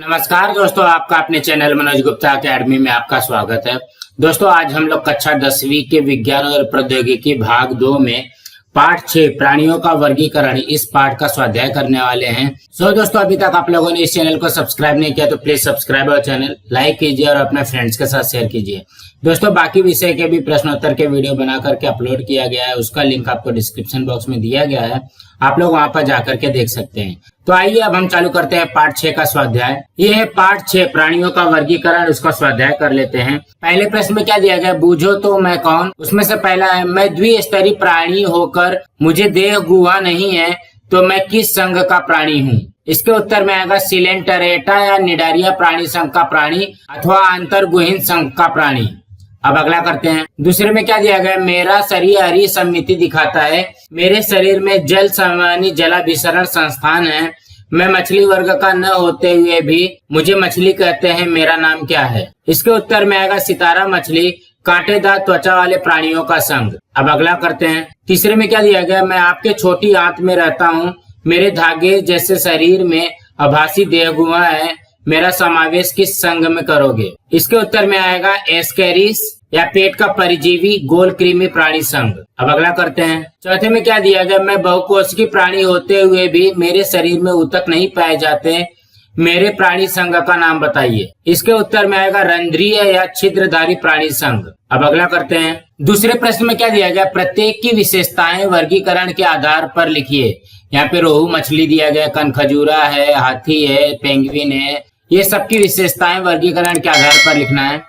नमस्कार दोस्तों, आपका अपने चैनल मनोज गुप्ता अकेडमी में आपका स्वागत है। दोस्तों, आज हम लोग कक्षा 10वीं के विज्ञान और प्रौद्योगिकी भाग 2 में पाठ 6 प्राणियों का वर्गीकरण इस पाठ का स्वाध्याय करने वाले हैं। दोस्तों, अभी तक आप लोगों ने इस चैनल को सब्सक्राइब नहीं किया तो प्लीज सब्सक्राइब और चैनल लाइक कीजिए और अपने फ्रेंड्स के साथ शेयर कीजिए। दोस्तों, बाकी विषय के भी प्रश्नोत्तर के वीडियो बना करके अपलोड किया गया है, उसका लिंक आपको डिस्क्रिप्शन बॉक्स में दिया गया है, आप लोग वहां पर जाकर के देख सकते हैं। तो आइए अब हम चालू करते हैं पाठ 6 का स्वाध्याय। ये है पाठ 6 प्राणियों का वर्गीकरण, उसका स्वाध्याय कर लेते हैं। पहले प्रश्न में क्या दिया गया, बूझो तो मैं कौन। उसमें से पहला है, मैं द्विस्तरीय प्राणी होकर मुझे देह गुहा नहीं है तो मैं किस संघ का प्राणी हूँ। इसके उत्तर में आएगा सिलेंटरेटा या निडारिया प्राणी संघ का प्राणी अथवा अंतर्गुहीन संघ का प्राणी। अब अगला करते हैं। दूसरे में क्या दिया गया, मेरा शरीर हरी सममिति दिखाता है, मेरे शरीर में जल समानी जलाभिसरण संस्थान है, मैं मछली वर्ग का न होते हुए भी मुझे मछली कहते हैं, मेरा नाम क्या है। इसके उत्तर में आएगा सितारा मछली कांटेदार त्वचा वाले प्राणियों का संघ। अब अगला करते हैं। तीसरे में क्या दिया गया, मैं आपके छोटी आंत में रहता हूँ, मेरे धागे जैसे शरीर में आभासी देह गुहा है, मेरा समावेश किस संघ में करोगे। इसके उत्तर में आएगा एस्केरिस या पेट का परिजीवी गोल कृमि प्राणी संघ। अब अगला करते हैं। चौथे में क्या दिया गया, मैं बहुकोशिकीय प्राणी होते हुए भी मेरे शरीर में ऊतक नहीं पाए जाते, मेरे प्राणी संघ का नाम बताइए। इसके उत्तर में आएगा रंध्रीय या छिद्रधारी प्राणी संघ। अब अगला करते हैं। दूसरे प्रश्न में क्या दिया गया, प्रत्येक की विशेषताएं वर्गीकरण के आधार पर लिखिए। यहाँ पे रोहू मछली दिया गया, कनखजूरा है, हाथी है, पेंगुइन है, ये सबकी विशेषताएं वर्गीकरण के आधार पर लिखना है।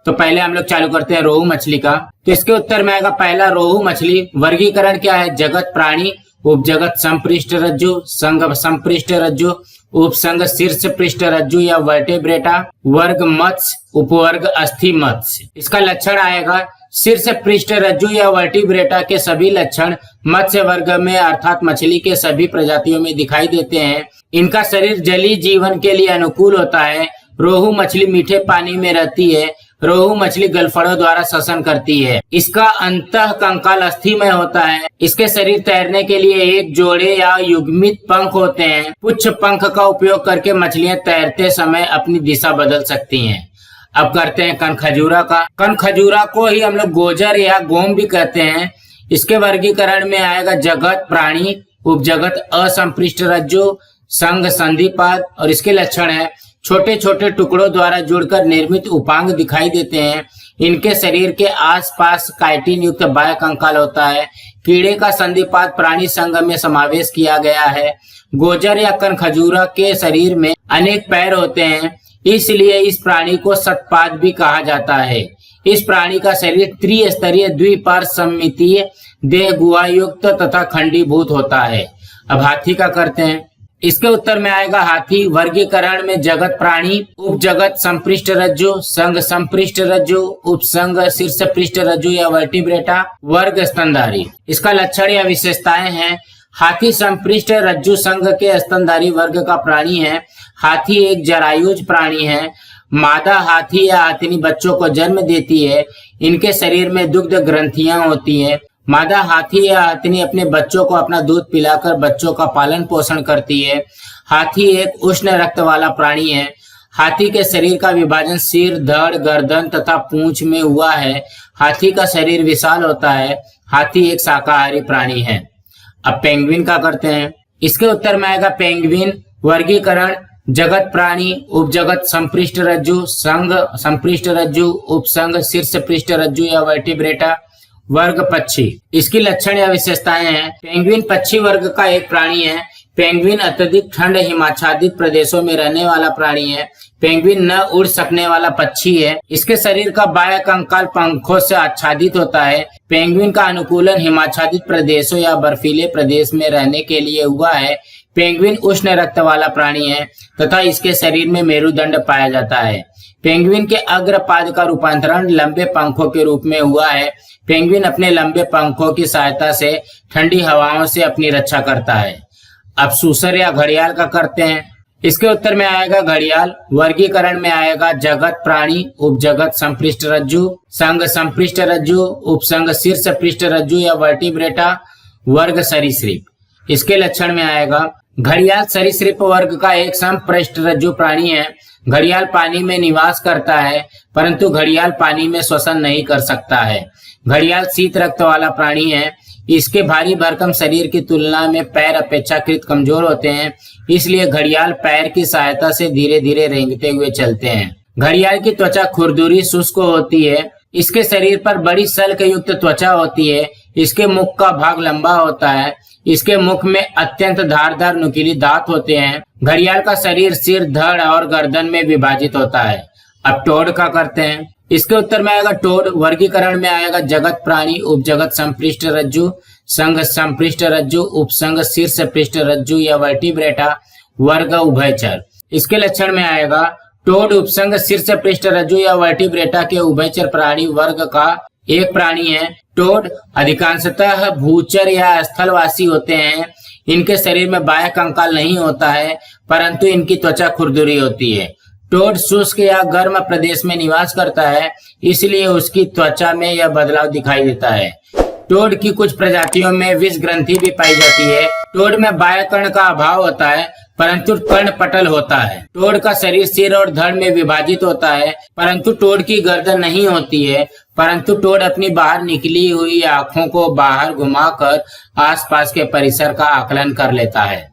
तो पहले हम लोग चालू करते हैं रोहू मछली का। तो इसके उत्तर में आएगा पहला रोहू मछली। वर्गीकरण क्या है, जगत प्राणी, उपजगत संपृष्ठ रज्जु, संघ संपृष्ठ रज्जु, उपसंघ शीर्ष पृष्ठ रज्जु या वर्टेब्रेटा, वर्ग मत्स्य, उपवर्ग अस्थि मत्स्य। इसका लक्षण आएगा शीर्ष पृष्ठ रज्जु या वर्टिब्रेटा के सभी लक्षण मत्स्य वर्ग में अर्थात मछली के सभी प्रजातियों में दिखाई देते हैं। इनका शरीर जलीय जीवन के लिए अनुकूल होता है। रोहू मछली मीठे पानी में रहती है। रोहू मछली गलफड़ों द्वारा श्वसन करती है। इसका अंतः कंकाल अस्थिमय होता है। इसके शरीर तैरने के लिए एक जोड़े या युग्मित पंख होते हैं। पुच्छ पंख का उपयोग करके मछलियां तैरते समय अपनी दिशा बदल सकती हैं। अब करते हैं कनखजूरा का। कनखजूरा को ही हम लोग गोजर या गोम भी कहते हैं। इसके वर्गीकरण में आएगा जगत प्राणी, उपजगत असंपृष्ठ रज्जु, संघ संधिपाद। और इसके लक्षण है छोटे छोटे टुकड़ों द्वारा जुड़कर निर्मित उपांग दिखाई देते हैं। इनके शरीर के आसपास काइटिन युक्त बाह्य कंकाल होता है। कीड़े का संधिपाद प्राणी संघ में समावेश किया गया है। गोजर या कनखजूरा के शरीर में अनेक पैर होते हैं, इसलिए इस प्राणी को शतपाद भी कहा जाता है। इस प्राणी का शरीर त्रिस्तरीय द्विपार्श्व सममितीय देह गुहा युक्त तथा खंडीभूत होता है। अब हाथी का करते हैं। इसके उत्तर में आएगा हाथी। वर्गीकरण में जगत प्राणी, उपजगत संपृष्ठ रज्जु, संघ संपृष्ठ रज्जु, उपसंघ शीर्ष पृष्ठ रज्जु या वर्टिब्रेटा, वर्ग स्तनधारी। इसका लक्षण या विशेषताएं हैं, हाथी संपृष्ठ रज्जु संघ के स्तनधारी वर्ग का प्राणी है। हाथी एक जरायुज प्राणी है। मादा हाथी या हाथिनी बच्चों को जन्म देती है। इनके शरीर में दुग्ध ग्रंथियां होती हैं। मादा हाथी या हाथिनी अपने बच्चों को अपना दूध पिलाकर बच्चों का पालन पोषण करती है। हाथी एक उष्ण रक्त वाला प्राणी है। हाथी के शरीर का विभाजन सिर, धड़, गर्दन तथा पूंछ में हुआ है। हाथी का शरीर विशाल होता है। हाथी एक शाकाहारी प्राणी है। अब पेंगुइन का करते हैं। इसके उत्तर में आएगा पेंगुइन। वर्गीकरण जगत प्राणी, उपजगत संपृष्ठ रज्जु, संघ संपृष्ठ रज्जु, उपसंघ शीर्ष पृष्ठ रज्जु या वर्टिब्रेटा, वर्ग पक्षी। इसकी लक्षण या विशेषताएं हैं, पेंगुइन पक्षी वर्ग का एक प्राणी है। पेंगुइन अत्यधिक ठंड हिमाच्छादित प्रदेशों में रहने वाला प्राणी है। पेंगुइन न उड़ सकने वाला पक्षी है। इसके शरीर का बाह्य कंकाल पंखों से आच्छादित होता है। पेंगुइन का अनुकूलन हिमाच्छादित प्रदेशों या बर्फीले प्रदेश में रहने के लिए हुआ है। पेंगुइन उष्ण रक्त वाला प्राणी है तथा इसके शरीर में मेरुदंड पाया जाता है। पेंगुइन के अग्रपाद का रूपांतरण लंबे पंखों के रूप में हुआ है। पेंगुइन अपने लंबे पंखों की सहायता से ठंडी हवाओं से अपनी रक्षा करता है। अब सूसर या घड़ियाल का करते हैं। इसके उत्तर में आएगा घड़ियाल। वर्गीकरण में आएगा जगत प्राणी, उपजगत संपृष्ठ रज्जु, संघ संपृष्ठ रज्जु, उपसंघ शीर्ष पृष्ठ रज्जु या वर्टिब्रेटा, वर्ग सरीसृप। इसके लक्षण में आएगा घड़ियाल सरीसृप वर्ग का एक समपृष्ठरज्जु प्राणी है। घड़ियाल पानी में निवास करता है, परंतु घड़ियाल पानी में श्वसन नहीं कर सकता है। घड़ियाल शीत रक्त वाला प्राणी है। इसके भारी भरकम शरीर की तुलना में पैर अपेक्षाकृत कमजोर होते हैं, इसलिए घड़ियाल पैर की सहायता से धीरे धीरे रेंगते हुए चलते हैं। घड़ियाल की त्वचा खुरदुरी शुष्क होती है। इसके शरीर पर बड़ी सल्क युक्त त्वचा होती है। इसके मुख का भाग लंबा होता है। इसके मुख में अत्यंत धारदार नुकीली दांत होते हैं। घड़ियाल का शरीर सिर, धड़ और गर्दन में विभाजित होता है। अब टोड का करते हैं। इसके उत्तर में आएगा टोड। वर्गीकरण में आएगा जगत प्राणी, उपजगत संपृष्ठ रज्जु, संघ संपृष्ठ रज्जु, उपसंघ शीर्ष पृष्ठ रज्जु या वर्टिब्रेटा, वर्ग उभयचर। इसके लक्षण में आएगा टोड उपसंघ शीर्ष पृष्ठ रज्जु या वर्टिब्रेटा के उभयचर प्राणी वर्ग का एक प्राणी है। टोड अधिकांशतः भूचर या स्थलवासी होते हैं। इनके शरीर में बाह्य कंकाल नहीं होता है, परंतु इनकी त्वचा खुरदुरी होती है। टोड शुष्क या गर्म प्रदेश में निवास करता है, इसलिए उसकी त्वचा में यह बदलाव दिखाई देता है। टोड की कुछ प्रजातियों में विष ग्रंथि भी पाई जाती है। टोड में बाह्य कर्ण का अभाव होता है, परंतु कर्ण पटल होता है। टोड का शरीर सिर और धड़ में विभाजित होता है, परंतु टोड की गर्दन नहीं होती है। परंतु टोड अपनी बाहर निकली हुई आंखों को बाहर घुमाकर आसपास के परिसर का आकलन कर लेता है।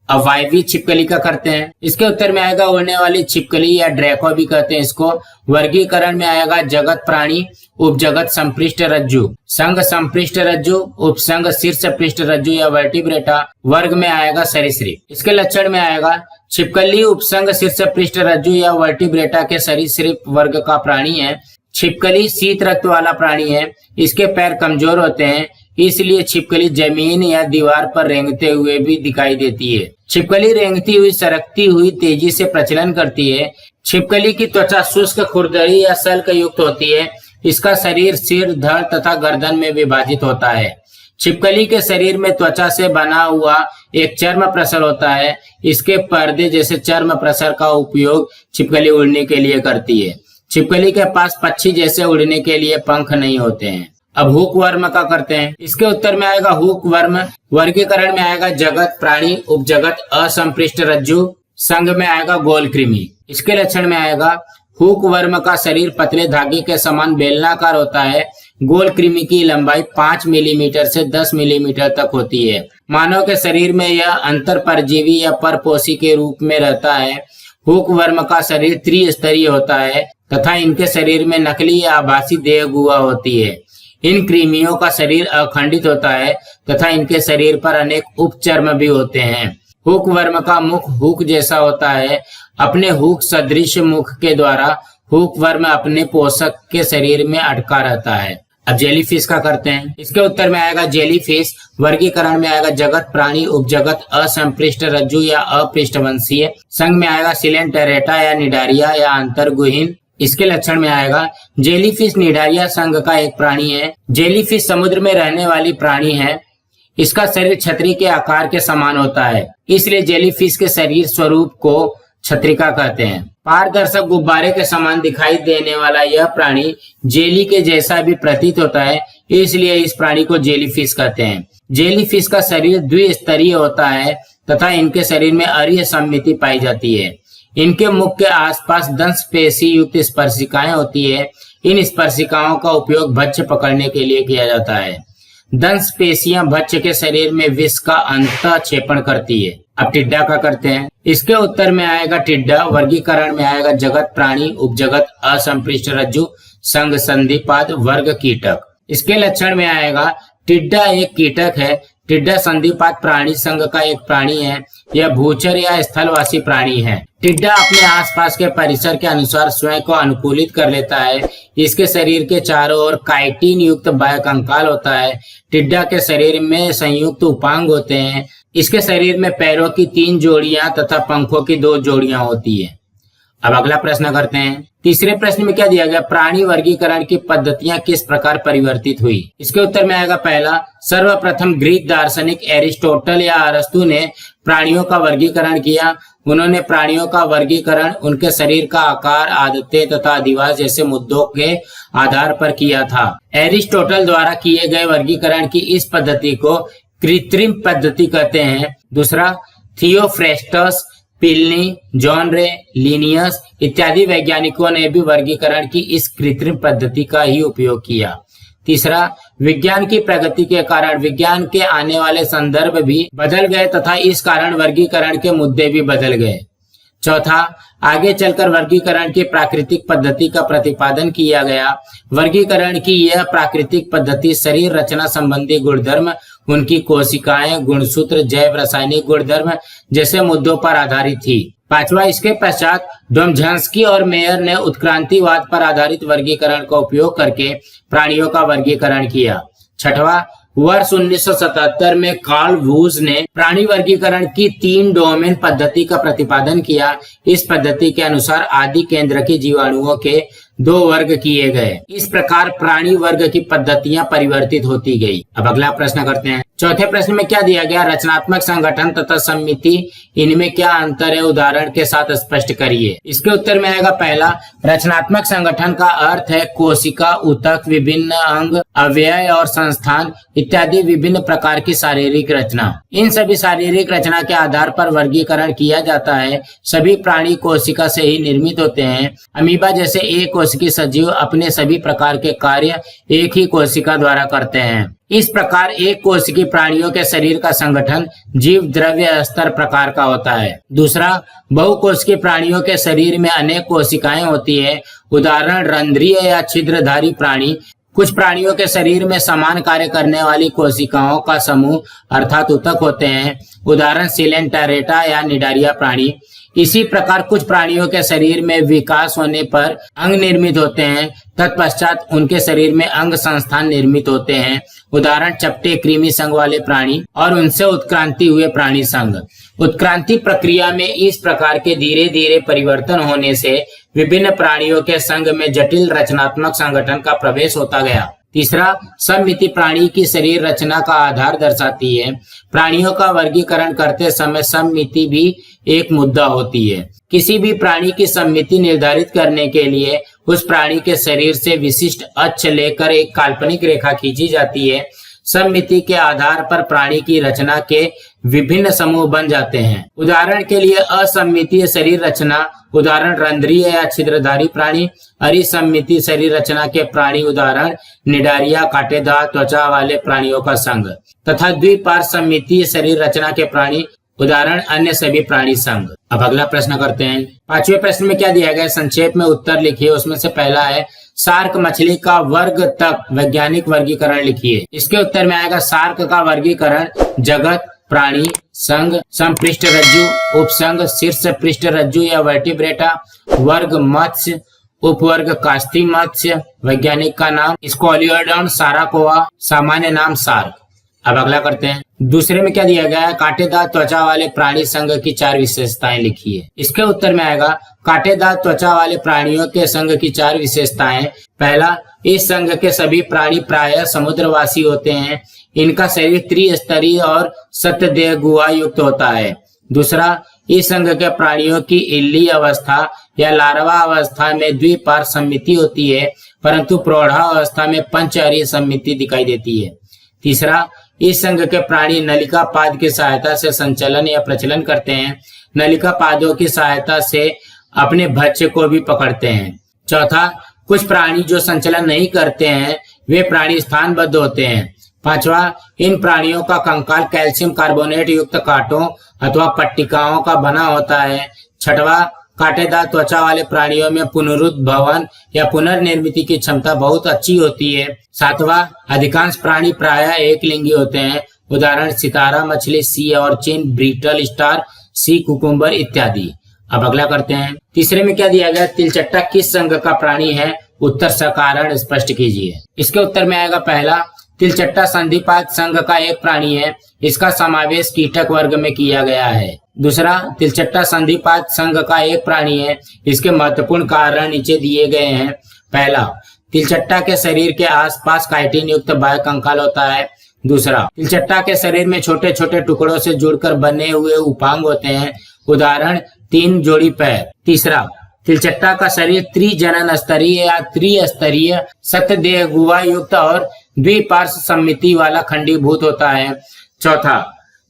अब वायवीय छिपकली का करते हैं। इसके उत्तर में आएगा उड़ने वाली छिपकली या ड्रैको भी कहते हैं इसको। वर्गीकरण में आएगा जगत प्राणी, उपजगत संपृष्ठ रज्जु, संघ संपृष्ठ रज्जु, उपसंघ शीर्ष पृष्ठ रज्जु या वर्टिब्रेटा, वर्ग में आएगा सरीसृप। इसके लक्षण में आएगा छिपकली उपसंघ शीर्ष पृष्ठ रज्जु या वर्टिब्रेटा के सरीसृप वर्ग का प्राणी है। छिपकली शीत रक्त वाला प्राणी है। इसके पैर कमजोर होते हैं, इसलिए छिपकली जमीन या दीवार पर रेंगते हुए भी दिखाई देती है। छिपकली रेंगती हुई सरकती हुई तेजी से प्रचलन करती है। छिपकली की त्वचा शुष्क, खुरदरी या सल्क युक्त होती है। इसका शरीर सिर, धड़ तथा गर्दन में विभाजित होता है। छिपकली के शरीर में त्वचा से बना हुआ एक चर्म प्रसर होता है। इसके पर्दे जैसे चर्म प्रसर का उपयोग छिपकली उड़ने के लिए करती है। छिपकली के पास पक्षी जैसे उड़ने के लिए पंख नहीं होते हैं। अब हुक वर्म का करते हैं। इसके उत्तर में आएगा हुक वर्म। वर्गीकरण में आएगा जगत प्राणी, उपजगत असंपृष्ठ रज्जु, संघ में आएगा गोल कृमि। इसके लक्षण में आएगा हुक वर्म का शरीर पतले धागे के समान बेलनाकार होता है। गोल कृमि की लंबाई 5 मिलीमीटर से 10 मिलीमीटर तक होती है। मानव के शरीर में यह अंतर परजीवी या परपोषी के रूप में रहता है। हुक वर्म का शरीर त्रिस्तरीय होता है तथा इनके शरीर में नकली या आभासी देह गुहा होती है। इन कृमियों का शरीर अखंडित होता है तथा इनके शरीर पर अनेक उपचर्म भी होते हैं। हुक वर्म का मुख हुक जैसा होता है। अपने हुक सदृश मुख के द्वारा हुक वर्म अपने पोषक के शरीर में अटका रहता है। अब जेलीफिश का करते हैं। इसके उत्तर में आएगा जेलीफिश। वर्गीकरण में आएगा जगत प्राणी, उपजगत असंपृष्ठ रज्जु या अपृष्ठवंशीय, संघ में आएगा सिलेंटेरेटा या निडारिया या अंतर्गुहीन। इसके लक्षण में आएगा जेलीफिश निडारिया संघ का एक प्राणी है। जेलीफिश समुद्र में रहने वाली प्राणी है। इसका शरीर छतरी के आकार के समान होता है, इसलिए जेलीफिश के शरीर स्वरूप को छत्रिका कहते हैं। पारदर्शक गुब्बारे के समान दिखाई देने वाला यह प्राणी जेली के जैसा भी प्रतीत होता है, इसलिए इस प्राणी को जेलीफिश कहते हैं। जेलीफिश का शरीर द्विस्तरीय होता है तथा इनके शरीर में अरीय सममिति पाई जाती है। इनके मुख के आसपास दंश पेशी युक्त स्पर्शिकाएं होती है। इन स्पर्शिकाओं का उपयोग भक्ष्य पकड़ने के लिए किया जाता है। दंश पेशियां भक्ष्य के शरीर में विष का अंतःक्षेपण करती है। अब टिड्डा का करते हैं। इसके उत्तर में आएगा टिड्डा। वर्गीकरण में आएगा जगत प्राणी, उपजगत असंपृष्ठ रज्जु, संघ संधिपाद, वर्ग कीटक। इसके लक्षण में आएगा टिड्डा एक कीटक है। टिड्डा संधिपाद प्राणी संघ का एक प्राणी है। यह भूचर या स्थलवासी प्राणी है। टिड्डा अपने आसपास के परिसर के अनुसार स्वयं को अनुकूलित कर लेता है। इसके शरीर के चारों ओर काइटिन युक्त बाह्य कंकाल होता है। टिड्डा के शरीर में संयुक्त उपांग होते हैं। इसके शरीर में पैरों की 3 जोड़ियां तथा पंखों की 2 जोड़ियां होती है। अब अगला प्रश्न करते हैं। तीसरे प्रश्न में क्या दिया गया? प्राणी वर्गीकरण की पद्धतियां किस प्रकार परिवर्तित हुई? इसके उत्तर में आएगा पहला, सर्वप्रथम ग्रीक दार्शनिक एरिस्टोटल या अरस्तु ने प्राणियों का वर्गीकरण किया। उन्होंने प्राणियों का वर्गीकरण उनके शरीर का आकार, आदतें तथा अधिवास जैसे मुद्दों के आधार पर किया था। एरिस्टोटल द्वारा किए गए वर्गीकरण की इस पद्धति को कृत्रिम पद्धति कहते हैं। दूसरा, थियोफ्रेस्टस, पिल्नी, जॉन रे, लिनियस इत्यादि वैज्ञानिकों ने भी वर्गीकरण की इस कृत्रिम पद्धति का ही उपयोग किया। तीसरा, विज्ञान की प्रगति के कारण विज्ञान के आने वाले संदर्भ भी बदल गए तथा इस कारण वर्गीकरण के मुद्दे भी बदल गए। चौथा, आगे चलकर वर्गीकरण की प्राकृतिक पद्धति का प्रतिपादन किया गया। वर्गीकरण की यह प्राकृतिक पद्धति शरीर रचना संबंधी गुणधर्म, उनकी कोशिकाएं, गुणसूत्र, जैव रासायनिक गुणधर्म जैसे मुद्दों पर आधारित थी। पांचवा, इसके पश्चात डोमझांस्की और मेयर ने उत्क्रांतिवाद पर आधारित वर्गीकरण का उपयोग करके प्राणियों का वर्गीकरण किया। छठवां, वर्ष 1977 में कार्ल वूज ने प्राणी वर्गीकरण की 3 डोमेन पद्धति का प्रतिपादन किया। इस पद्धति के अनुसार आदि केंद्र के जीवाणुओं के 2 वर्ग किए गए। इस प्रकार प्राणी वर्ग की पद्धतियां परिवर्तित होती गई। अब अगला प्रश्न करते हैं। चौथे प्रश्न में क्या दिया गया? रचनात्मक संगठन तथा समिति, इनमें क्या अंतर है? उदाहरण के साथ स्पष्ट करिए। इसके उत्तर में आएगा पहला, रचनात्मक संगठन का अर्थ है कोशिका, ऊतक, विभिन्न अंग, अवयव और संस्थान इत्यादि विभिन्न प्रकार की शारीरिक रचना। इन सभी शारीरिक रचना के आधार पर वर्गीकरण किया जाता है। सभी प्राणी कोशिका से ही निर्मित होते हैं। अमीबा जैसे एक कोशिकीय सजीव अपने सभी प्रकार के कार्य एक ही कोशिका द्वारा करते हैं। इस प्रकार एक कोशिकीय प्राणियों के शरीर का संगठन जीव द्रव्य स्तर प्रकार का होता है। दूसरा, बहुकोशिकीय प्राणियों के शरीर में अनेक कोशिकाएं होती है। उदाहरण, रंध्रीय या छिद्रधारी प्राणी। कुछ प्राणियों के शरीर में समान कार्य करने वाली कोशिकाओं का समूह अर्थात ऊतक होते हैं। उदाहरण, सिलेंटरेटा या निडारिया प्राणी। इसी प्रकार कुछ प्राणियों के शरीर में विकास होने पर अंग निर्मित होते हैं। तत्पश्चात उनके शरीर में अंग संस्थान निर्मित होते हैं। उदाहरण, चपटे कृमि संघ वाले प्राणी और उनसे उत्क्रांति हुए प्राणी संघ। उत्क्रांति प्रक्रिया में इस प्रकार के धीरे धीरे परिवर्तन होने से विभिन्न प्राणियों के संघ में जटिल रचनात्मक संगठन का प्रवेश होता गया। तीसरा, सममिति प्राणी की शरीर रचना का आधार दर्शाती है। प्राणियों का वर्गीकरण करते समय सममिति भी एक मुद्दा होती है। किसी भी प्राणी की सममिति निर्धारित करने के लिए उस प्राणी के शरीर से विशिष्ट अक्ष लेकर एक काल्पनिक रेखा खींची जाती है। सममिति के आधार पर प्राणी की रचना के विभिन्न समूह बन जाते हैं। उदाहरण के लिए असममितीय शरीर रचना, उदाहरण रंध्रीय या छिद्रधारी प्राणी। अरिसममितीय शरीर रचना के प्राणी, उदाहरण निडारिया, कांटेदार त्वचा वाले प्राणियों का संघ। तथा द्विपार्श्वसममितीय शरीर रचना के प्राणी, उदाहरण अन्य सभी प्राणी संघ। अब अगला प्रश्न करते हैं। पांचवें प्रश्न में क्या दिया गया है? संक्षेप में उत्तर लिखिए। उसमें से पहला है, शार्क मछली का वर्ग तक वैज्ञानिक वर्गीकरण लिखिए। इसके उत्तर में आएगा, शार्क का वर्गीकरण जगत, प्राणी, संघ, संपृष्ठ रज्जु, उपसंघ, शीर्ष पृष्ठ रज्जु या वर्टिब्रेटा, वर्ग मत्स्य, उपवर्ग कास्ती मत्स्य, वैज्ञानिक का नाम स्क्वालियोडॉन साराकोआ, सामान्य नाम शार्क। अब अगला करते हैं। दूसरे में क्या दिया गया है? कांटेदार त्वचा वाले प्राणी संघ की 4 विशेषताएं लिखिए। इसके उत्तर में आएगा, कांटेदार त्वचा वाले प्राणियों के संघ की 4 विशेषताएं। पहला, इस संघ के सभी प्राणी प्रायः समुद्रवासी होते हैं। इनका शरीर त्रिस्तरीय और सतदेह गुहा युक्त होता है। दूसरा, इस संघ के प्राणियों की इल्ली अवस्था या लार्वा अवस्था में द्विपार्श्व सममिति होती है, परंतु प्रौढ़ावस्था में पंचअरीय सममिति दिखाई देती है। तीसरा, इस संघ के प्राणी नलिका पाद की सहायता से संचलन या प्रचलन करते हैं। नलिका पादों की सहायता से अपने भक्ष्य को भी पकड़ते हैं। चौथा, कुछ प्राणी जो संचलन नहीं करते हैं वे प्राणी स्थानबद्ध होते हैं। पांचवा, इन प्राणियों का कंकाल कैल्शियम कार्बोनेट युक्त कांटों अथवा पट्टिकाओं का बना होता है। छठवा, कांटेदार त्वचा वाले प्राणियों में पुनरुद्भवन या पुनर्निर्मित की क्षमता बहुत अच्छी होती है। सातवां, अधिकांश प्राणी प्रायः एक लिंगी होते हैं। उदाहरण, सितारा मछली, सी ऑर्चिन, ब्रिटल स्टार, सी कुकुम्बर इत्यादि। अब अगला करते हैं। तीसरे में क्या दिया गया? तिलचट्टा किस संघ का प्राणी है? उत्तर सकारण स्पष्ट कीजिए। इसके उत्तर में आएगा पहला, तिलचट्टा संधिपाद संघ का एक प्राणी है। इसका समावेश कीटक वर्ग में किया गया है। दूसरा, तिलचट्टा संधिपाद संघ का एक प्राणी है। इसके महत्वपूर्ण कारण नीचे दिए गए हैं। पहला, तिलचट्टा के शरीर के आसपास काइटिन युक्त बाह्य कंकाल होता है। दूसरा, तिलचट्टा के शरीर में छोटे छोटे टुकड़ों से जुड़कर बने हुए उपांग होते हैं। उदाहरण, 3 जोड़ी पैर। तीसरा, तिलचट्टा का शरीर त्रिजनन स्तरीय या त्रिस्तरीय सतदेह गुहा युक्त और द्विपार्श्व सममिति वाला खंडीभूत होता है। चौथा,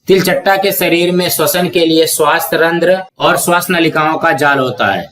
तिलचट्टा के शरीर में श्वसन के लिए श्वास रंध्र और श्वास नलिकाओं का जाल होता है।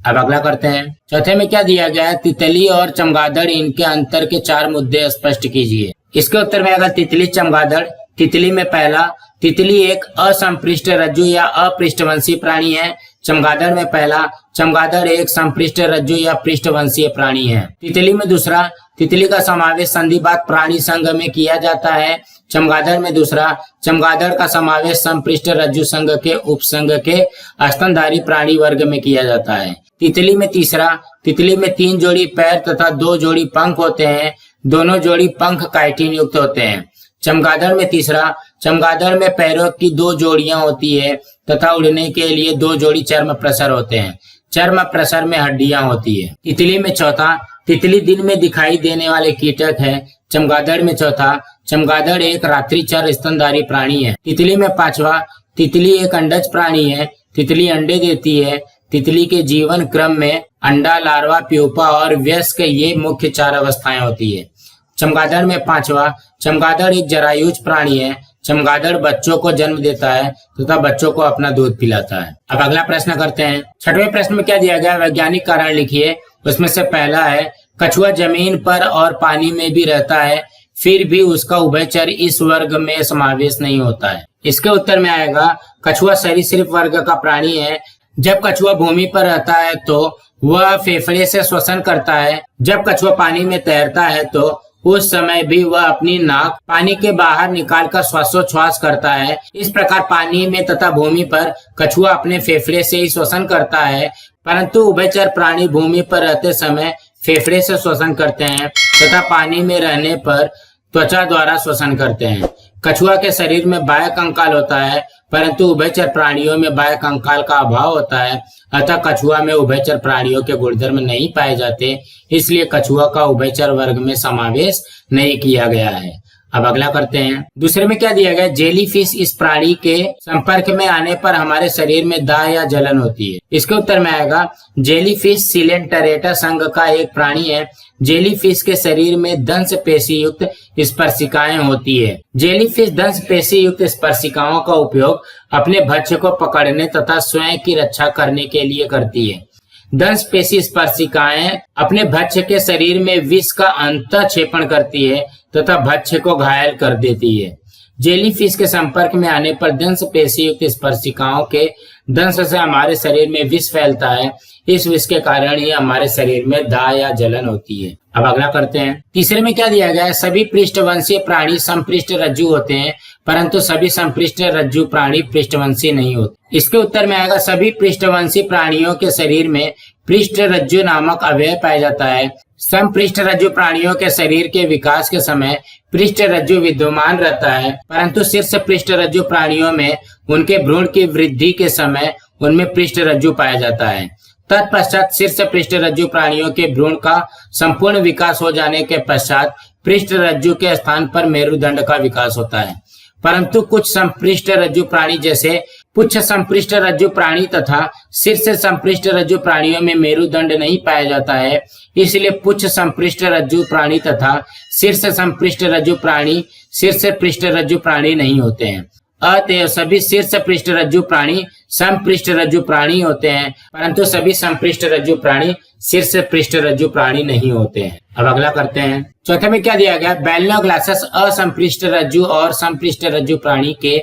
अब अगला करते हैं। चौथे में क्या दिया गया है, तितली और चमगादड़, इनके अंतर के 4 मुद्दे स्पष्ट कीजिए। इसके उत्तर में आएगा तितली चमगादड़। तितली में पहला, तितली एक असंपृष्ठ रज्जु या अपृष्ठवंशी प्राणी है। चमगादड़ में पहला, चमगादड़ एक संपृष्ठ रज्जु या पृष्ठवंशीय प्राणी है। तितली में दूसरा, तितली का समावेश संधिपाद प्राणी संघ में किया जाता है। चमगादड़ में दूसरा, चमगादड़ का समावेश संपृष्ठ रज्जु संघ के उपसंघ के स्तनधारी प्राणी वर्ग में किया जाता है। तितली में तीसरा, तितली में 3 जोड़ी पैर तथा 2 जोड़ी पंख होते हैं। दोनों जोड़ी पंख काइटिन युक्त होते हैं। चमगादड़ में तीसरा, चमगादड़ में पैरों की 2 जोड़ियां होती है तथा उड़ने के लिए 2 जोड़ी चर्म प्रसर होते हैं। चर्म प्रसर में हड्डियां होती है। तितली में चौथा, तितली दिन में दिखाई देने वाले कीटक है। चमगादड़ में चौथा, चमगादड़ एक रात्रिचर स्तनधारी प्राणी है। तितली में पांचवा, तितली एक अंडज प्राणी है। तितली अंडे देती है। तितली के जीवन क्रम में अंडा, लार्वा, प्यूपा और वयस्क, ये मुख्य 4 अवस्थाएं होती है। चमगादड़ में पांचवा, चमगादड़ एक जरायुज प्राणी है। चमगादड़ बच्चों को जन्म देता है तथा बच्चों को अपना दूध पिलाता है। अब अगला प्रश्न करते हैं। 6वें प्रश्न में क्या दिया गया, वैज्ञानिक कारण लिखिए। उसमें से पहला है, कछुआ जमीन पर और पानी में भी रहता है, फिर भी उसका उभयचर इस वर्ग में समावेश नहीं होता है। इसके उत्तर में आएगा, कछुआ सरीसृप वर्ग का प्राणी है। जब कछुआ भूमि पर रहता है तो वह फेफड़े से श्वसन करता है। जब कछुआ पानी में तैरता है तो उस समय भी वह अपनी नाक पानी के बाहर निकालकर श्वासोच्छ्वास करता है। इस प्रकार पानी में तथा भूमि पर कछुआ अपने फेफड़े से ही श्वसन करता है, परंतु उभयचर प्राणी भूमि पर रहते समय फेफड़े से श्वसन करते हैं तथा पानी में रहने पर त्वचा द्वारा श्वसन करते हैं। कछुआ के शरीर में बाह्य कंकाल होता है, परंतु उभयचर प्राणियों में बाह्य कंकाल का अभाव होता है। अतः कछुआ में उभयचर प्राणियों के गुणधर्म नहीं पाए जाते, इसलिए कछुआ का उभयचर वर्ग में समावेश नहीं किया गया है। अब अगला करते हैं। दूसरे में क्या दिया गया, जेलीफिश इस प्राणी के संपर्क में आने पर हमारे शरीर में दाह या जलन होती है। इसके उत्तर में आएगा, जेलीफिश सिलेंटरेटा संघ का एक प्राणी है। जेलीफिश के शरीर में दंश पेशी युक्त स्पर्शिकाएं होती है। जेलीफिश दंश पेशी युक्त स्पर्शिकाओं का उपयोग अपने भक्ष्य को पकड़ने तथा स्वयं की रक्षा करने के लिए करती है। दंश पेशी स्पर्शिकाएं अपने भक्ष्य के शरीर में विष का अंतःक्षेपण करती है तथा भक्ष्य को घायल कर देती है। जेलीफिश के संपर्क में आने पर दंश पेशी युक्त स्पर्शिकाओं के दंश से हमारे शरीर में विष फैलता है। इस विष के कारण ही हमारे शरीर में दाह या जलन होती है। अब अगला करते हैं। तीसरे में क्या दिया गया है, सभी पृष्ठवंशीय प्राणी संपृष्ठ रज्जु होते हैं, परंतु सभी संपृष्ठ रज्जु प्राणी पृष्ठवंशी नहीं होते। इसके उत्तर में आएगा, सभी पृष्ठवंशी प्राणियों के शरीर में पृष्ठ रज्जु नामक अवयव पाया जाता है। संपृष्ठ रज्जु प्राणियों के शरीर के विकास के समय पृष्ठ रज्जु विद्यमान रहता है, परंतु शीर्ष पृष्ठ रज्जु प्राणियों में उनके भ्रूण की वृद्धि के समय उनमें पृष्ठ रज्जु पाया जाता है। तत्पश्चात शीर्ष पृष्ठ रज्जु प्राणियों के भ्रूण का संपूर्ण विकास हो जाने के पश्चात पृष्ठ रज्जु के स्थान पर मेरुदंड का विकास होता है। परंतु कुछ संपृष्ठ रज्जु प्राणी जैसे पुच्छ संपृष्ठ रज्जु प्राणी तथा शीर्ष संपृष्ठ रज्जु प्राणियों में मेरुदंड नहीं पाया जाता है, इसलिए पुच्छ संपृष्ठ रज्जु प्राणी तथा शीर्ष संपृष्ठ रज्जु प्राणी शीर्ष पृष्ठ रज्जु प्राणी नहीं होते हैं। अतः सभी शीर्ष पृष्ठ रज्जु प्राणी संपृष्ठ रज्जु प्राणी होते हैं, परंतु सभी संपृष्ठ रज्जु प्राणी शीर्ष पृष्ठ रज्जु प्राणी नहीं होते हैं। अब अगला करते हैं। चौथे में क्या दिया गया, बैलनोग्लासस असंपृष्ठ रज्जु और संपृष्ठ रज्जु प्राणी के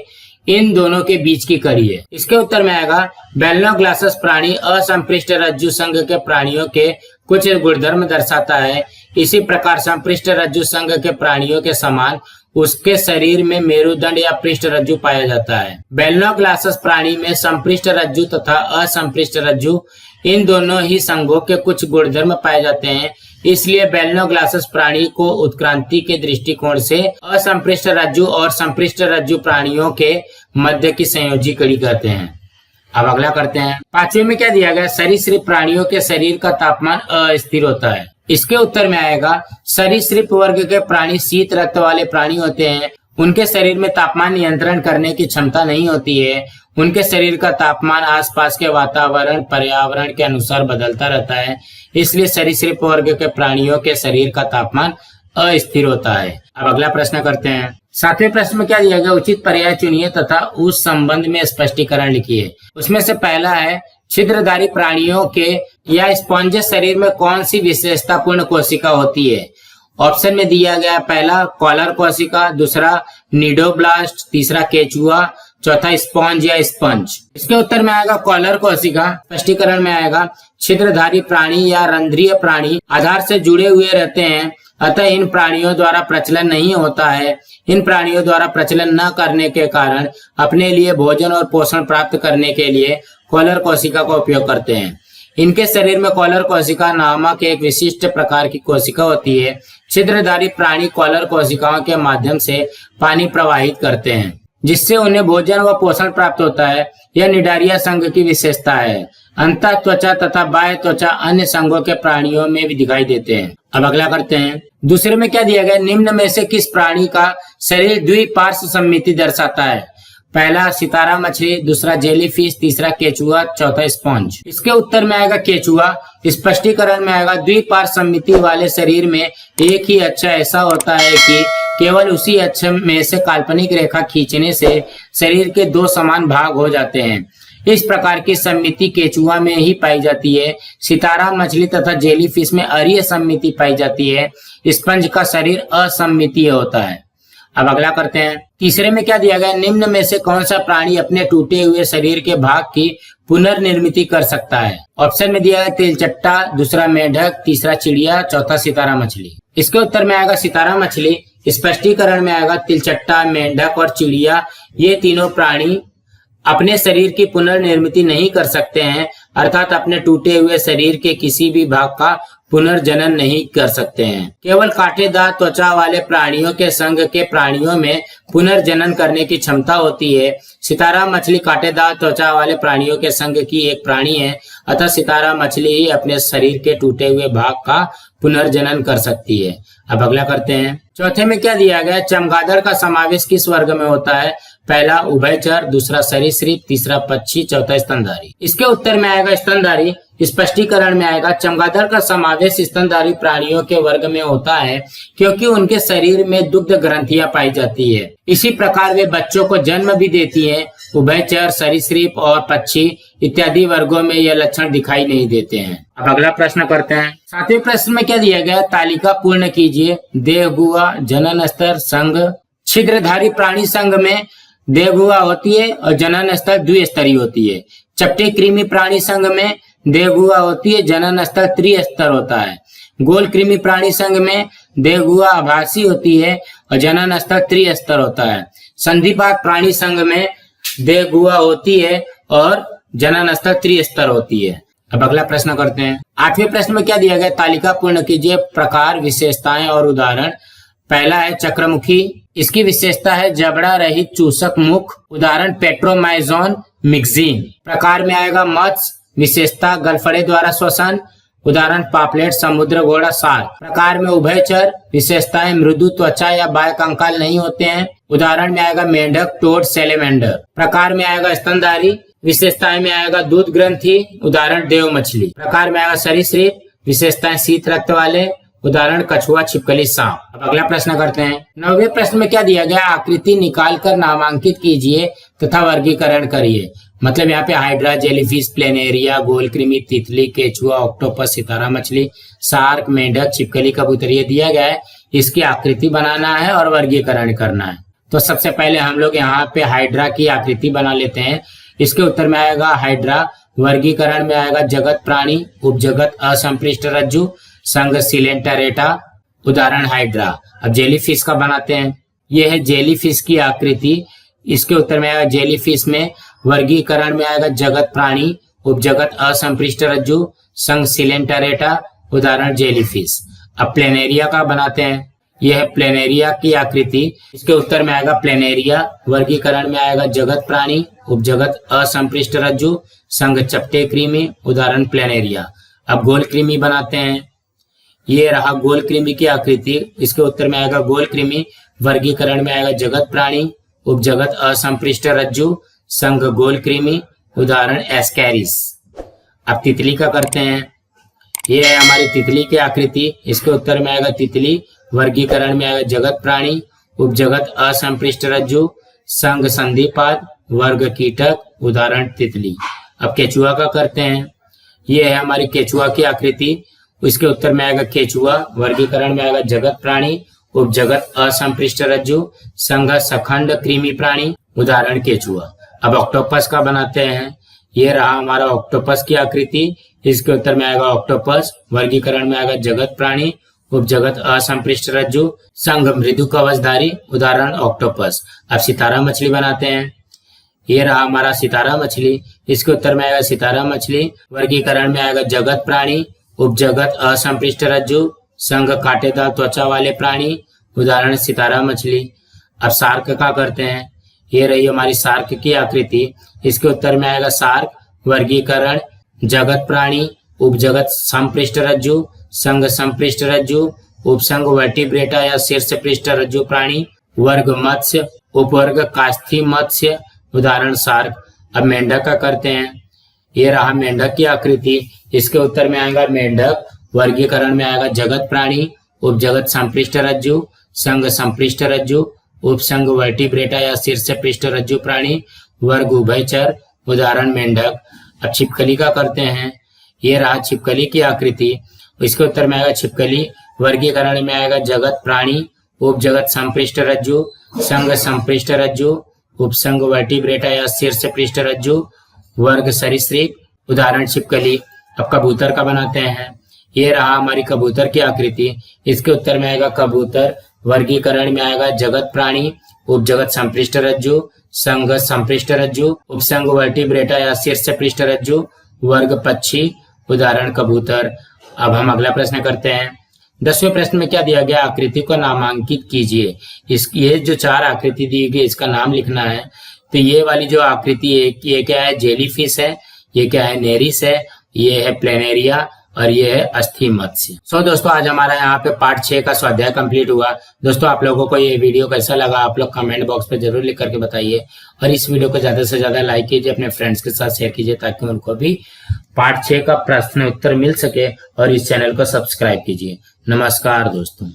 इन दोनों के बीच की कड़ी है। इसके उत्तर में आएगा, बैलनोग्लासस प्राणी असंपृष्ठ रज्जु संघ के प्राणियों के कुछ गुणधर्म दर्शाता है। इसी प्रकार संपृष्ठ रज्जु संघ के प्राणियों के समान उसके शरीर में मेरुदंड या पृष्ठ रज्जु पाया जाता है। बैलनोग्लासस प्राणी में संपृष्ठ रज्जु तथा असंपृष्ठ रज्जु इन दोनों ही संघों के कुछ गुणधर्म पाए जाते हैं, इसलिए बैलनोग्लासस प्राणी को उत्क्रांति के दृष्टिकोण से असंपृष्ठ रज्जु और संपृष्ठ रज्जु प्राणियों के मध्य की संयोजी कड़ी कहते हैं। अब अगला करते हैं। पांचवें में क्या दिया गया, सरीसृप प्राणियों के शरीर का तापमान अस्थिर होता है। इसके उत्तर में आएगा, सरीसृप वर्ग के प्राणी शीत रक्त वाले प्राणी होते हैं। उनके शरीर में तापमान नियंत्रण करने की क्षमता नहीं होती है। उनके शरीर का तापमान आसपास के वातावरण पर्यावरण के अनुसार बदलता रहता है, इसलिए सरीसृप वर्ग के प्राणियों के शरीर का तापमान अस्थिर होता है। अब अगला प्रश्न करते हैं। सातवें प्रश्न में क्या दिया गया, उचित पर्याय चुनिए तथा उस संबंध में स्पष्टीकरण लिखिए। उसमें से पहला है, छिद्रधारी प्राणियों के या स्पॉन्जस शरीर में कौन सी विशेषता पूर्ण कोशिका होती है। ऑप्शन में दिया गया, पहला कॉलर कोशिका, दूसरा निडोब्लास्ट, तीसरा केचुआ, चौथा स्पॉन्ज या स्पंज। इसके उत्तर में आएगा कॉलर कोशिका। स्पष्टीकरण में आएगा, छिद्रधारी प्राणी या रंध्रीय प्राणी आधार से जुड़े हुए रहते हैं, अतः इन प्राणियों द्वारा प्रचलन नहीं होता है। इन प्राणियों द्वारा प्रचलन न करने के कारण अपने लिए भोजन और पोषण प्राप्त करने के लिए कॉलर कोशिका का उपयोग करते हैं। इनके शरीर में कॉलर कोशिका नामक एक विशिष्ट प्रकार की कोशिका होती है। छिद्रधारी प्राणी कॉलर कोशिकाओं के माध्यम से पानी प्रवाहित करते हैं, जिससे उन्हें भोजन व पोषण प्राप्त होता है। यह निडारिया संघ की विशेषता है। अंतः त्वचा तथा बाह्य त्वचा अन्य संघों के प्राणियों में भी दिखाई देते हैं। अब अगला करते हैं। दूसरे में क्या दिया गया, निम्न में से किस प्राणी का शरीर द्विपार्श्व सममिति दर्शाता है। पहला सितारा मछली, दूसरा जेलीफिश, तीसरा केचुआ, चौथा स्पॉन्ज। इसके उत्तर में आएगा केचुआ। स्पष्टीकरण में आएगा, द्विपार्श्व सममिति वाले शरीर में एक ही अक्ष ऐसा होता है कि केवल उसी अक्ष में से काल्पनिक रेखा खींचने से शरीर के दो समान भाग हो जाते हैं। इस प्रकार की सममिति केचुआ में ही पाई जाती है। सितारा मछली तथा जेलीफिश में अरीय सममिति पाई जाती है। स्पंज का शरीर असममितीय होता है। अब अगला करते हैं। तीसरे में क्या दिया गया, निम्न में से कौन सा प्राणी अपने टूटे हुए शरीर के भाग की पुनर्निर्मिति कर सकता है। ऑप्शन में दिया है तेलचट्टा, दूसरा मेढक, तीसरा चिड़िया, चौथा सितारा मछली। इसके उत्तर में आएगा सितारा मछली। स्पष्टीकरण में आएगा, तिलचट्टा, मेंढक और चिड़िया ये तीनों प्राणी अपने शरीर की पुनर्निर्मिति नहीं कर सकते हैं, अर्थात अपने टूटे हुए शरीर के किसी भी भाग का पुनर्जनन नहीं कर सकते हैं। केवल कांटेदार त्वचा वाले प्राणियों के संघ के प्राणियों में पुनर्जनन करने की क्षमता होती है। सितारा मछली कांटेदार त्वचा वाले प्राणियों के संघ की एक प्राणी है, अतः सितारा मछली ही अपने शरीर के टूटे हुए भाग का पुनर्जनन कर सकती है। अब अगला करते हैं। चौथे में क्या दिया गया, चमगादड़ का समावेश किस वर्ग में होता है। पहला उभयचर, दूसरा सरीसृप, तीसरा पक्षी, चौथा स्तनधारी। इसके उत्तर में आएगा स्तनधारी। स्पष्टीकरण में आएगा, चमगादड़ का समावेश स्तनधारी प्राणियों के वर्ग में होता है क्योंकि उनके शरीर में दुग्ध ग्रंथियां पाई जाती है। इसी प्रकार वे बच्चों को जन्म भी देती हैं। उभयचर, सरीसृप और पक्षी इत्यादि वर्गों में यह लक्षण दिखाई नहीं देते हैं। अब अगला प्रश्न करते हैं। सातवें प्रश्न में क्या दिया गया, तालिका पूर्ण कीजिए। देहगुहा, जनन स्तर, संघ। छिद्रधारी प्राणी संघ में देहगुहा होती है और जनन स्तर द्विस्तरीय होती है। चपटे कृमि प्राणी संघ में देहगुहा होती है, जनन स्तर त्रिस्तर होता है। गोल कृमि प्राणी संघ में देहगुहा आभासी होती है और जनन स्तर त्रिस्तर होता है। संधिपात प्राणी संघ में देहगुहा होती है और जनन स्तर त्रिस्तर होती है। अब अगला प्रश्न करते हैं। आठवें प्रश्न में क्या दिया गया, तालिका पूर्ण कीजिए। प्रकार, विशेषताएं और उदाहरण। पहला है चक्रमुखी। इसकी विशेषता है जबड़ा रहित चूसक मुख। उदाहरण पेट्रोमाइजोन मिक्सिन। प्रकार में आएगा मत्स्य। विशेषता गलफड़े द्वारा श्वसन। उदाहरण पापलेट, समुद्र घोड़ा, सार्क। प्रकार में उभयचर। विशेषताएं मृदु त्वचा या बाह्य कंकाल नहीं होते हैं। उदाहरण में आएगा मेंढक, टोड, सैलेमेंडर। प्रकार में आएगा स्तनधारी। विशेषताएं में आएगा दूध ग्रंथि। उदाहरण देव मछली। प्रकार में आएगा सरीसृप। विशेषताएं शीत रक्त वाले। उदाहरण कछुआ, छिपकली, सांप। अब अगला प्रश्न करते हैं। 9वें प्रश्न में क्या दिया गया, आकृति निकालकर नामांकित कीजिए तथा वर्गीकरण करिए। मतलब यहाँ पे हाइड्रा, जेलीफिश, प्लेनेरिया, गोलकृमि, तितली, केचुआ, ऑक्टोपस, सितारा मछली, शार्क, मेंढक, छिपकली, कबूतर ये दिया गया है। इसकी आकृति बनाना है और वर्गीकरण करना है। तो सबसे पहले हम लोग यहाँ पे हाइड्रा की आकृति बना लेते हैं। इसके उत्तर में आएगा हाइड्रा। वर्गीकरण में आएगा जगत प्राणी, उपजगत असंपृष्ट रज्जु, संघ सिलेंटरेटा। उदाहरण हाइड्रा। अब जेलीफिश का बनाते हैं। यह है जेलीफिश की आकृति। इसके उत्तर में आएगा जेलीफिश में वर्गीकरण में आएगा जगत प्राणी, उपजगत असंपृष्ट रज्जु, संघ सिलेंटरेटा। उदाहरण जेलीफिश। अब प्लेनेरिया का बनाते हैं। यह है प्लेनेरिया की आकृति। इसके उत्तर में आएगा प्लेनेरिया। वर्गीकरण में आएगा जगत प्राणी, उपजगत असंपृष्ट रज्जु, संघ चपटे कृमि। उदाहरण प्लेनेरिया। अब गोल कृमि बनाते हैं। ये रहा गोल कृमि की आकृति। इसके उत्तर में आएगा गोल कृमि। वर्गीकरण में आएगा जगत प्राणी, उपजगत असंपृष्ट रज्जु, संघ गोल कृमि। उदाहरण एस्कैरिस। अब तितली का करते हैं। ये है हमारी तितली की आकृति। इसके उत्तर में आएगा तितली। वर्गीकरण में आएगा जगत प्राणी, उपजगत असंपृष्ट रज्जु, संघ संधिपाद, वर्ग कीटक, उदाहरण तितली। अब केचुआ का करते हैं। ये है हमारी केचुआ की आकृति। इसके उत्तर में आएगा केचुआ, वर्गीकरण में आएगा जगत प्राणी, उपजगत असंपृष्ट रज्जु, संघ सखंड कृमि प्राणी, उदाहरण केचुआ। अब ऑक्टोपस का बनाते हैं। ये रहा हमारा ऑक्टोपस की आकृति। इसके उत्तर में आएगा ऑक्टोपस, वर्गीकरण में आएगा जगत प्राणी, उपजगत असंपृष्ट रज्जु, संघ मृदु कवचधारी, उदाहरण ऑक्टोपस। अब सितारा मछली बनाते हैं। ये रहा हमारा सितारा मछली। इसके उत्तर में आएगा सितारा मछली, वर्गीकरण में आएगा जगत प्राणी, उपजगत असंपृष्ट रज्जु, संघ कांटेदार त्वचा वाले प्राणी, उदाहरण सितारा मछली। अब सार्क का करते हैं। ये रही हमारी सार्क की आकृति। इसके उत्तर में आएगा सार्क, वर्गीकरण जगत प्राणी, उपजगत संपृष्ट रज्जु, संघ संपृष्ट रज्जु, उपसंघ वर्टिब्रेटा या शीर्ष पृष्ठ रज्जु प्राणी, वर्ग मत्स्य, उपवर्ग कास्थी मत्स्य, उदाहरण सार्क। अब मेंढक का करते हैं। ये रहा मेंढक की आकृति। इसके उत्तर में आएगा मेंढक, वर्गीकरण में आएगा जगत प्राणी, उपजगत संपृष्ट रज्जु, संघ संपृष्ट रज्जु, उपसंघ वर्टिब्रेटा या शीर्ष पृष्ठ रज्जु प्राणी, वर्ग उभयचर, उदाहरण मेंढक। अब छिपकली का करते हैं। ये रहा छिपकली की आकृति। इसके उत्तर में आएगा छिपकली, वर्गीकरण में आएगा जगत प्राणी, उपजगत संपृष्ट रज्जु, संघ संपृष्ट रज्जु, उपसंघ वर्टिब्रेटा या शीर्ष पृष्ठ रज्जु, वर्ग सरीसृप, उदाहरण छिपकली। अब कबूतर का बनाते हैं। ये रहा हमारी कबूतर की आकृति। इसके उत्तर में आएगा कबूतर, वर्गीकरण में आएगा जगत प्राणी, उपजगत संपृष्ट रज्जु, संघ संपृष्ट रज्जु, उपसंघ वर्टिब्रेटा या शीर्ष पृष्ठ रज्जु, वर्ग पक्षी, उदाहरण कबूतर। अब हम अगला प्रश्न करते हैं। 10वें प्रश्न में क्या दिया गया, आकृति को नामांकित कीजिए। ये जो 4 आकृति दी गई इसका नाम लिखना है। तो ये वाली जो आकृति है, ये क्या है, जेलीफिश है, ये क्या है, नेरिस है, ये है प्लेनेरिया और ये है अस्थि मत्स्य। दोस्तों आज हमारा यहाँ पे पार्ट 6 का स्वाध्याय कंप्लीट हुआ। दोस्तों आप लोगों को ये वीडियो कैसा लगा आप लोग कमेंट बॉक्स पे जरूर लिख करके बताइए और इस वीडियो को ज्यादा से ज्यादा लाइक कीजिए, अपने फ्रेंड्स के साथ शेयर कीजिए ताकि उनको भी पार्ट 6 का प्रश्न उत्तर मिल सके और इस चैनल को सब्सक्राइब कीजिए। नमस्कार दोस्तों।